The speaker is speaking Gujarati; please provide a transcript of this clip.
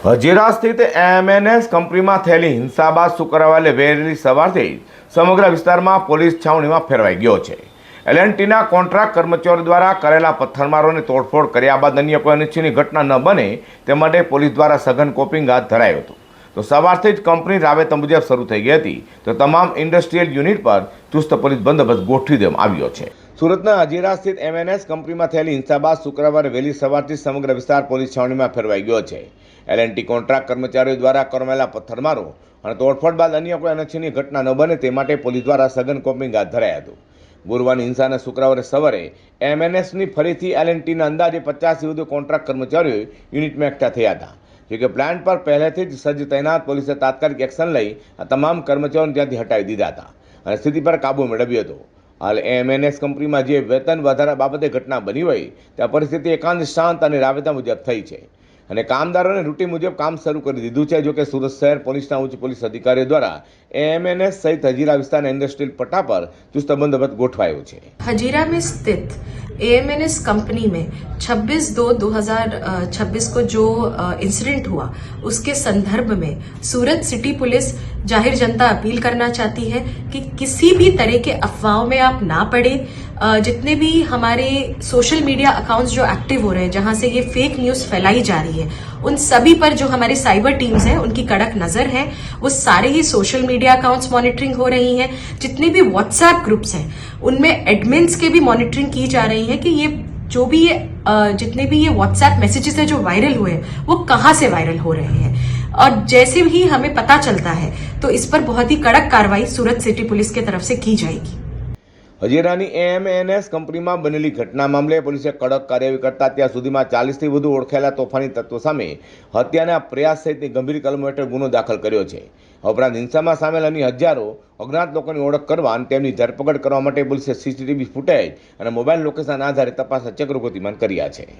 હજીરા સ્થિત એમએનએસ કંપનીમાં થયેલી હિંસા બાદ શુક્રવારે વહેલી સવારથી સમગ્ર વિસ્તારમાં પોલીસ છાવણીમાં ફેરવાઈ ગયો છે. એલએનટીના કોન્ટ્રાક્ટ કર્મચારીઓ દ્વારા કરેલા પથ્થરમારોને તોડફોડ કર્યા બાદ અન્ય કોઈ અનિચ્છનીય ઘટના ન બને તે માટે પોલીસ દ્વારા સઘન કોપિંગ હાથ ધરાયું હતું. તો સવારથી જ કંપની રાબેતા મુજબ શરૂ થઈ ગઈ હતી. તો તમામ ઇન્ડસ્ટ્રીયલ યુનિટ પર ચુસ્ત પોલીસ બંદોબસ્ત ગોઠવી દેવામાં આવ્યો છે. સુરતના હજીરા સ્થિત એમએનએસ કંપનીમાં થયેલી હિંસા બાદ શુક્રવારે વહેલી સવારથી સમગ્ર વિસ્તાર પોલીસ છાવણીમાં ફેરવાઈ ગયો છે. એલએનટી કોન્ટ્રાક્ટ કર્મચારીઓ દ્વારા કરેલા પથ્થરમારો અને તોડફોડ બાદ અન્ય કોઈ અનિચ્છનીય ઘટના ન બને તે માટે પોલીસ દ્વારા સઘન કોપિંગ હાથ ધરાયું હતું. ગુરુવારની હિંસાના શુક્રવારે સવારે એમએનએસની ફરીથી એલએનટીના અંદાજે 50થી વધુ કોન્ટ્રાક્ટ કર્મચારીઓ યુનિટમાં એકઠા થયા હતા. જોકે પ્લાન્ટ પર પહેલેથી જ સજ્જ તૈનાત પોલીસે તાત્કાલિક એક્શન લઈ આ તમામ કર્મચારીઓને ત્યાંથી હટાવી દીધા હતા અને સ્થિતિ પર કાબુ મેળવ્યો હતો. હાલ એમએનએસ કંપનીમાં જે વેતન વધારા બાબતે ઘટના બની હોય ત્યાં પરિસ્થિતિ એકાંત શાંત અને રાબેતા મુજબ થઈ છે અને કામદારોને રૂટીન મુજબ કામ શરૂ કરી દીધું છે. જોકે સુરત શહેર પોલીસના ઉચ્ચ પોલીસ અધિકારીઓ દ્વારા एएमएनएस सहित हजीरा विस्तार इंडस्ट्रियल पट्टा पर चुस्त बंदोबस्त गोठवायो है. हजीरा में स्थित एएमएनएस कंपनी में 26/2/2026 को जो इंसिडेंट हुआ उसके संदर्भ में सूरत सिटी पुलिस जाहिर जनता अपील करना चाहती है कि किसी भी तरह के अफवाहों में आप ना पड़े. जितने भी हमारे सोशल मीडिया अकाउंट्स जो एक्टिव हो रहे हैं जहां से ये फेक न्यूज फैलाई जा रही है उन सभी पर जो हमारी साइबर टीम्स हैं उनकी कड़क नजर है. वो सारे ही सोशल मीडिया अकाउंट्स मॉनिटरिंग हो रही हैं. जितने भी व्हाट्सएप ग्रुप्स हैं उनमें एडमिन्स के भी मॉनिटरिंग की जा रही है कि ये जो भी ये जितने भी ये व्हाट्सएप मैसेजेस हैं जो वायरल हुए हैं वो कहाँ से वायरल हो रहे हैं. और जैसे ही हमें पता चलता है तो इस पर बहुत ही कड़क कार्रवाई सूरत सिटी पुलिस की तरफ से की जाएगी. હજીરાની એએમએનએસ કંપનીમાં બનેલી ઘટના મામલે પોલીસે કડક કાર્યવાહી કરતા ત્યાં સુધીમાં 40થી વધુ ઓળખાયેલા તોફાની તત્વો સામે હત્યાના પ્રયાસ સહિતની ગંભીર કલમો હેઠળ ગુનો દાખલ કર્યો છે. ઉપરાંત હિંસામાં સામેલ અન્ય હજારો અજ્ઞાત લોકોની ઓળખ કરવા અને તેમની ધરપકડ કરવા માટે પોલીસે સીસીટીવી ફૂટેજ અને મોબાઈલ લોકેશન આધારે તપાસના ચક્રો ગતિમાન કર્યા છે.